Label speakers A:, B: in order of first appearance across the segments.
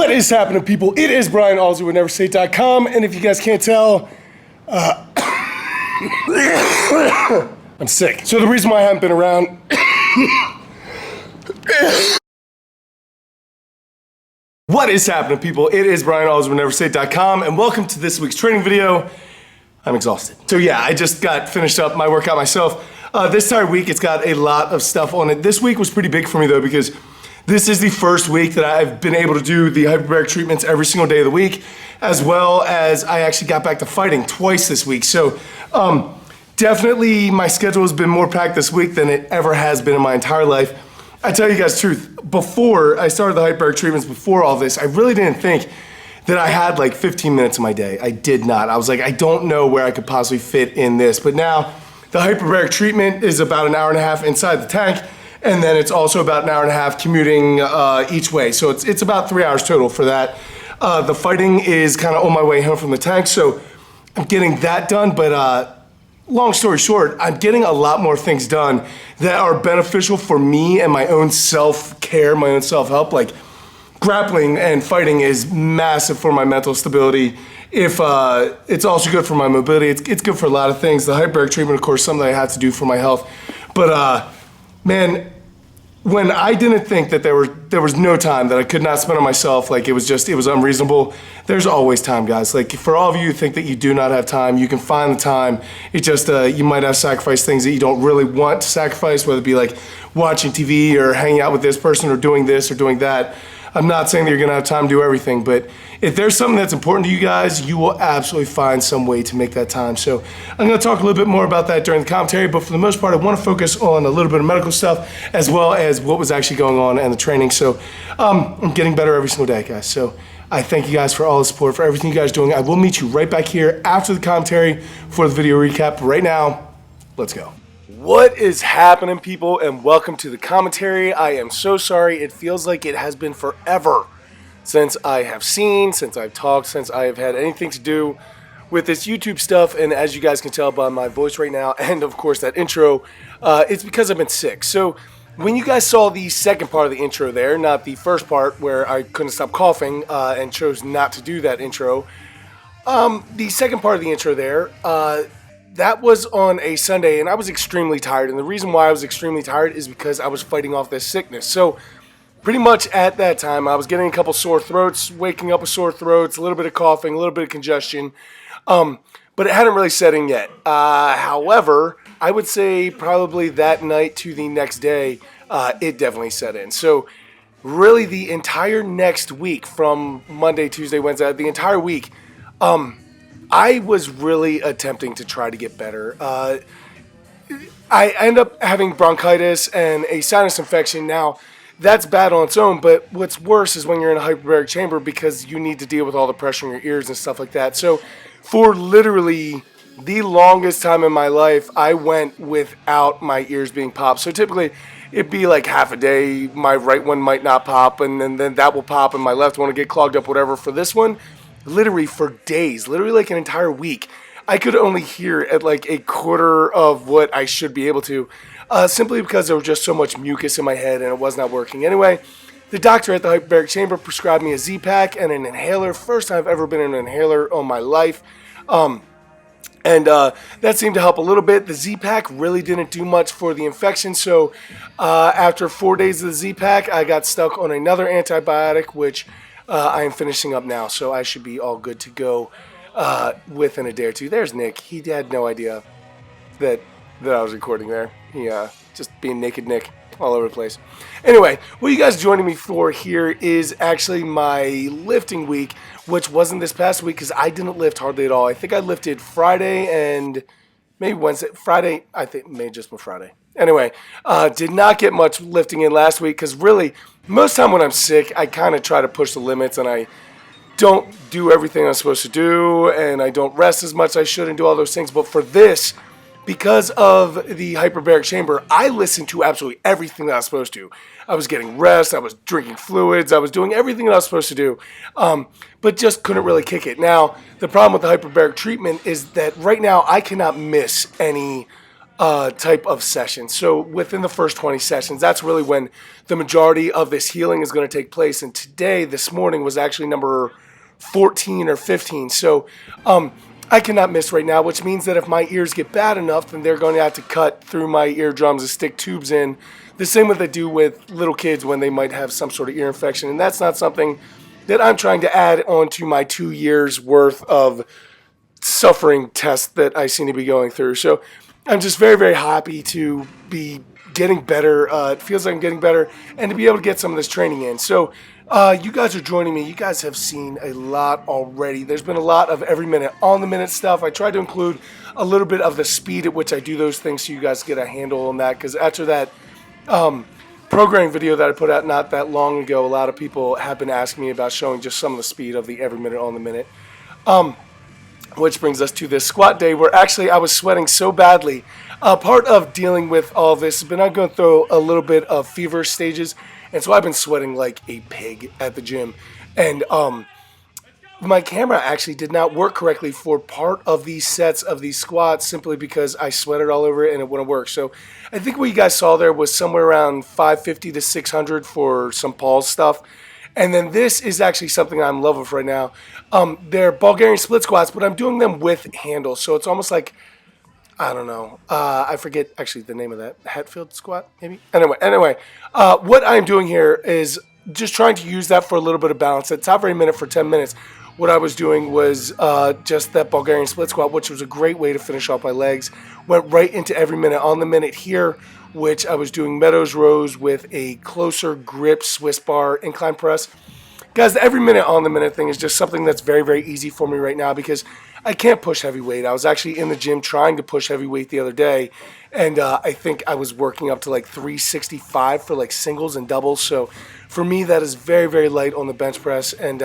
A: What is happening, people? It is Brian Alsruhe with NEVERsate.com, and if you guys can't tell, I'm sick. So the reason why I haven't been around What is happening, people? It is Brian Alsruhe with NEVERsate.com, and welcome to this week's training video. I'm exhausted. So yeah, I just got finished up my workout myself. This entire week, it's got a lot of stuff on it. This week was pretty big for me though, because this is the first week that I've been able to do the hyperbaric treatments every single day of the week, as well as I actually got back to fighting twice this week. So definitely my schedule has been more packed this week than it ever has been in my entire life. I tell you guys the truth, before I started the hyperbaric treatments, before all this, I really didn't think that I had like 15 minutes of my day. I did not. I was like, I don't know where I could possibly fit in this. But now the hyperbaric treatment is about an hour and a half inside the tank, and then it's also about an hour and a half commuting each way. So it's about 3 hours total for that. The fighting is kind of on my way home from the tank, so I'm getting that done. But long story short, I'm getting a lot more things done that are beneficial for me and my own self-care, my own self-help. Like grappling and fighting is massive for my mental stability. If it's also good for my mobility, it's good for a lot of things. The hyperbaric treatment, of course, something I have to do for my health. But man, when I didn't think that there was no time that I could not spend on myself, like it was unreasonable, there's always time, guys. Like for all of you who think that you do not have time, you can find the time. It just, you might have sacrificed things that you don't really want to sacrifice, whether it be like watching TV or hanging out with this person or doing this or doing that. I'm not saying that you're gonna have time to do everything, but if there's something that's important to you guys, you will absolutely find some way to make that time. So I'm gonna talk a little bit more about that during the commentary, but for the most part, I wanna focus on a little bit of medical stuff as well as what was actually going on in the training. So I'm getting better every single day, guys. So I thank you guys for all the support, for everything you guys are doing. I will meet you right back here after the commentary for the video recap. Right now, let's go. What is happening, people, and welcome to the commentary. I am so sorry. It feels like it has been forever since I have seen, since I've talked, since I have had anything to do with this YouTube stuff. And as you guys can tell by my voice right now, and of course that intro, it's because I've been sick. So when you guys saw the second part of the intro there, not the first part where I couldn't stop coughing and chose not to do that intro, the second part of the intro there, that was on a Sunday, and I was extremely tired. And the reason why I was extremely tired is because I was fighting off this sickness. So pretty much at that time, I was getting a couple sore throats, waking up with sore throats, a little bit of coughing, a little bit of congestion. But it hadn't really set in yet. However, I would say probably that night to the next day, it definitely set in. So really the entire next week, from Monday, Tuesday, Wednesday, the entire week, I was really attempting to try to get better. I end up having bronchitis and a sinus infection. Now, that's bad on its own, but what's worse is when you're in a hyperbaric chamber because you need to deal with all the pressure in your ears and stuff like that. So for literally the longest time in my life, I went without my ears being popped. So typically, it'd be like half a day. My right one might not pop, and then that will pop, and my left one will get clogged up, whatever. For this one, literally for days, literally like an entire week, I could only hear at like a quarter of what I should be able to, simply because there was just so much mucus in my head and it was not working. Anyway, the doctor at the hyperbaric chamber prescribed me a Z-Pack and an inhaler. First time I've ever been in an inhaler on my life. That seemed to help a little bit. The Z-Pack really didn't do much for the infection, so after 4 days of the Z-Pack, I got stuck on another antibiotic, which I am finishing up now, so I should be all good to go within a day or two. There's Nick. He had no idea that I was recording there. He just being naked Nick all over the place. Anyway, what you guys are joining me for here is actually my lifting week, which wasn't this past week because I didn't lift hardly at all. I think I lifted Friday and maybe Wednesday. Friday, I think maybe just been Friday. Anyway, did not get much lifting in last week because really, most time when I'm sick, I kind of try to push the limits and I don't do everything I'm supposed to do and I don't rest as much as I should and do all those things. But for this, because of the hyperbaric chamber, I listened to absolutely everything that I was supposed to. I was getting rest, I was drinking fluids, I was doing everything that I was supposed to do, but just couldn't really kick it. Now, the problem with the hyperbaric treatment is that right now I cannot miss any type of session. So within the first 20 sessions, that's really when the majority of this healing is going to take place. And today, this morning, was actually number 14 or 15. So I cannot miss right now, which means that if my ears get bad enough, then they're going to have to cut through my eardrums and stick tubes in, the same way they do with little kids when they might have some sort of ear infection. And that's not something that I'm trying to add on to my 2 years worth of suffering test that I seem to be going through. So I'm just very, very happy to be getting better. It feels like I'm getting better, and to be able to get some of this training in. So you guys are joining me. You guys have seen a lot already. There's been a lot of every minute on the minute stuff. I tried to include a little bit of the speed at which I do those things so you guys get a handle on that, because after that programming video that I put out not that long ago, a lot of people have been asking me about showing just some of the speed of the every minute on the minute. Which brings us to this squat day where actually I was sweating so badly. Part of dealing with all of this has been I'm going through a little bit of fever stages, and so I've been sweating like a pig at the gym. And my camera actually did not work correctly for part of these sets of these squats simply because I sweated all over it and it wouldn't work. So I think what you guys saw there was somewhere around 550 to 600 for some pause stuff. And then this is actually something I'm in love with right now. They're Bulgarian split squats, but I'm doing them with handles. So it's almost like, I don't know. I forget actually the name of that. Hatfield squat, maybe? Anyway, what I'm doing here is just trying to use that for a little bit of balance. It's not very minute for 10 minutes. What I was doing was just that Bulgarian split squat, which was a great way to finish off my legs. Went right into every minute on the minute here, which I was doing Meadows rows with a closer grip Swiss bar incline press. Guys, the every minute on the minute thing is just something that's very, very easy for me right now because I can't push heavy weight. I was actually in the gym trying to push heavy weight the other day, and I think I was working up to like 365 for like singles and doubles. So for me, that is very, very light on the bench press, and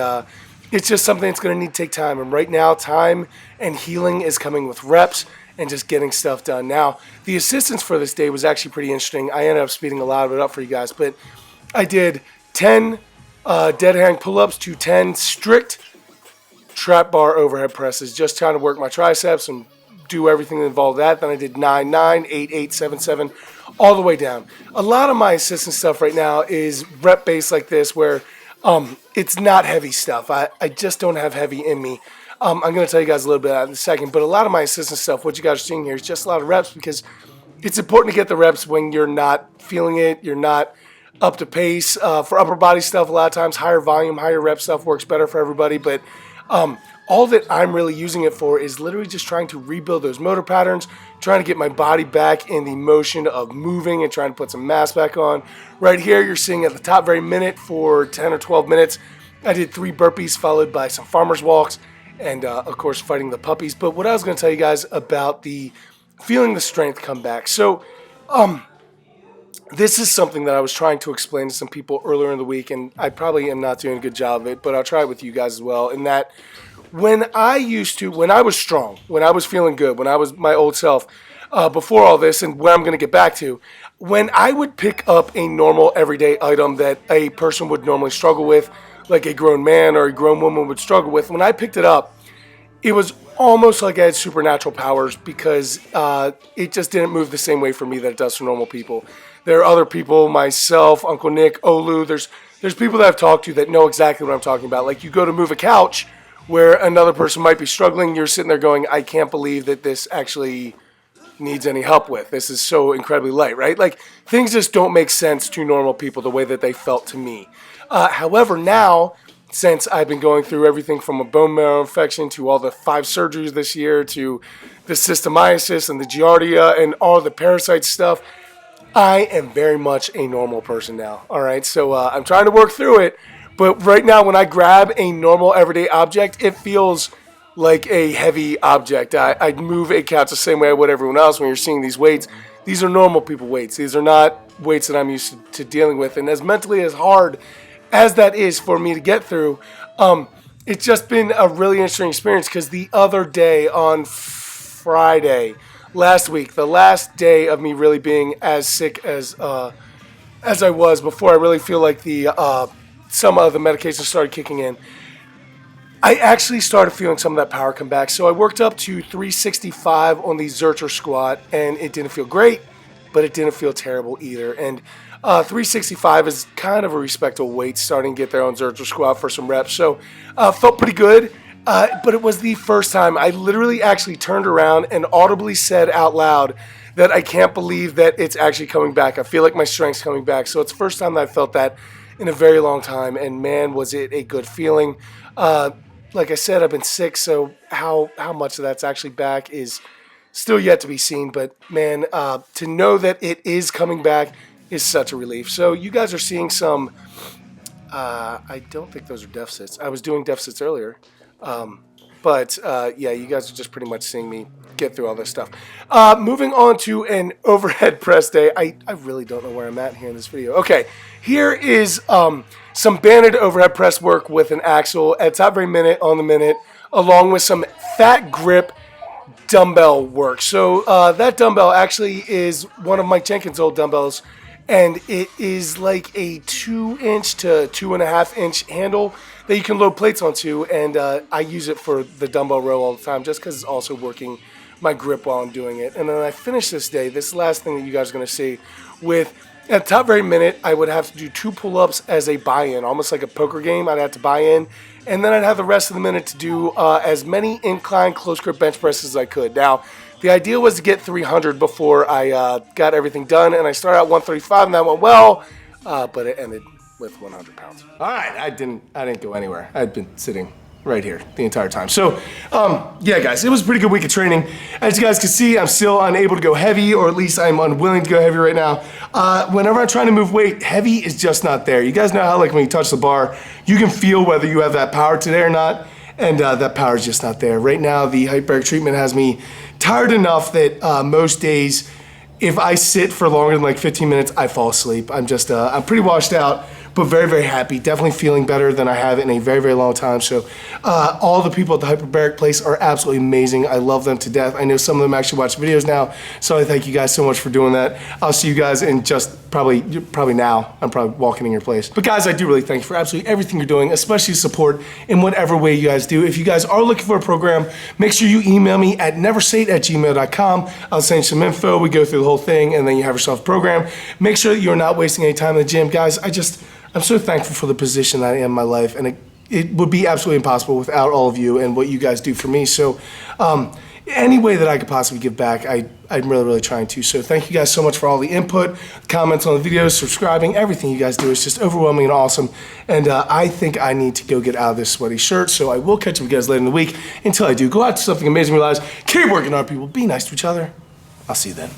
A: it's just something that's going to need to take time. And right now, time and healing is coming with reps and just getting stuff done. Now, the assistance for this day was actually pretty interesting. I ended up speeding a lot of it up for you guys, but I did 10 dead hang pull-ups to 10 strict trap bar overhead presses, just trying to work my triceps and do everything that involved that. Then I did 9, 9, 8, 8, 7, 7, all the way down. A lot of my assistance stuff right now is rep-based like this, where it's not heavy stuff. I just don't have heavy in me. I'm going to tell you guys a little bit about it in a second, but a lot of my assistance stuff, what you guys are seeing here, is just a lot of reps because it's important to get the reps when you're not feeling it, you're not up to pace. For upper body stuff, a lot of times higher volume, higher rep stuff works better for everybody, but all that I'm really using it for is literally just trying to rebuild those motor patterns, trying to get my body back in the motion of moving and trying to put some mass back on. Right here, you're seeing at the top very minute for 10 or 12 minutes, I did 3 burpees followed by some farmer's walks and, of course, fighting the puppies. But what I was going to tell you guys about the feeling the strength come back. So, this is something that I was trying to explain to some people earlier in the week, and I probably am not doing a good job of it, but I'll try it with you guys as well, in that when I was strong, when I was feeling good, when I was my old self, before all this, and where I'm going to get back to, when I would pick up a normal everyday item that a person would normally struggle with, like a grown man or a grown woman would struggle with, when I picked it up, it was almost like I had supernatural powers because it just didn't move the same way for me that it does for normal people. There are other people, myself, Uncle Nick, Olu, there's people that I've talked to that know exactly what I'm talking about. Like you go to move a couch where another person might be struggling, you're sitting there going, I can't believe that this actually needs any help with. This is so incredibly light, right? Like things just don't make sense to normal people the way that they felt to me. However, now, since I've been going through everything from a bone marrow infection to all the 5 surgeries this year to the cystomyiosis and the giardia and all the parasite stuff, I am very much a normal person now, all right? So I'm trying to work through it, but right now when I grab a normal everyday object, it feels like a heavy object. I'd move a couch the same way I would everyone else. When you're seeing these weights, these are normal people weights. These are not weights that I'm used to dealing with. And as mentally as hard as that is for me to get through, it's just been a really interesting experience because the other day on Friday, last week, the last day of me really being as sick as I was before I really feel like the some of the medication started kicking in, I actually started feeling some of that power come back. So I worked up to 365 on the Zercher squat, and it didn't feel great, but it didn't feel terrible either. And 365 is kind of a respectable weight starting to get there on Zercher squat for some reps. So felt pretty good, but it was the first time I literally actually turned around and audibly said out loud that I can't believe that it's actually coming back. I feel like my strength's coming back. So it's the first time that I felt that in a very long time, and man, was it a good feeling. Like I said, I've been sick, so how much of that's actually back is still yet to be seen. But man, to know that it is coming back is such a relief. So you guys are seeing some, I don't think those are deficits. I was doing deficits earlier. But yeah, you guys are just pretty much seeing me get through all this stuff. Moving on to an overhead press day. I really don't know where I'm at here in this video. Okay, here is some banded overhead press work with an axle at top very minute on the minute, along with some fat grip dumbbell work. So that dumbbell actually is one of Mike Jenkins' old dumbbells, and it is like a 2-inch to 2.5-inch handle that you can load plates onto, and I use it for the dumbbell row all the time just because it's also working my grip while I'm doing it. And then I finish this day, this last thing that you guys are going to see, with at the top very minute, I would have to do 2 pull-ups as a buy-in, almost like a poker game. I'd have to buy in, and then I'd have the rest of the minute to do as many incline close grip bench presses as I could. Now, the idea was to get 300 before I got everything done, and I started out 135, and that went well, but it ended with 100 pounds. All right, I didn't go anywhere. I'd been sitting right here the entire time. So, yeah, guys, it was a pretty good week of training. As you guys can see, I'm still unable to go heavy, or at least I'm unwilling to go heavy right now. Whenever I'm trying to move weight, heavy is just not there. You guys know how, like, when you touch the bar, you can feel whether you have that power today or not, and that power is just not there. Right now, the hyperbaric treatment has me tired enough that most days, if I sit for longer than like 15 minutes, I fall asleep. I'm pretty washed out, but very, very happy. Definitely feeling better than I have in a very, very long time. So all the people at the hyperbaric place are absolutely amazing. I love them to death. I know some of them actually watch videos now, so I thank you guys so much for doing that. I'll see you guys in just probably now. I'm probably walking in your place. But guys, I do really thank you for absolutely everything you're doing, especially support in whatever way you guys do. If you guys are looking for a program, make sure you email me at neversate@gmail.com. I'll send you some info. We go through the whole thing, and then you have yourself a program. Make sure that you're not wasting any time in the gym. Guys, I'm so thankful for the position that I am in my life, and it would be absolutely impossible without all of you and what you guys do for me. So any way that I could possibly give back, I'm really, really trying to. So thank you guys so much for all the input, comments on the videos, subscribing. Everything you guys do is just overwhelming and awesome. And I think I need to go get out of this sweaty shirt, so I will catch up with you guys later in the week. Until I do, go out to something amazing in your lives. Keep working hard, people. Be nice to each other. I'll see you then.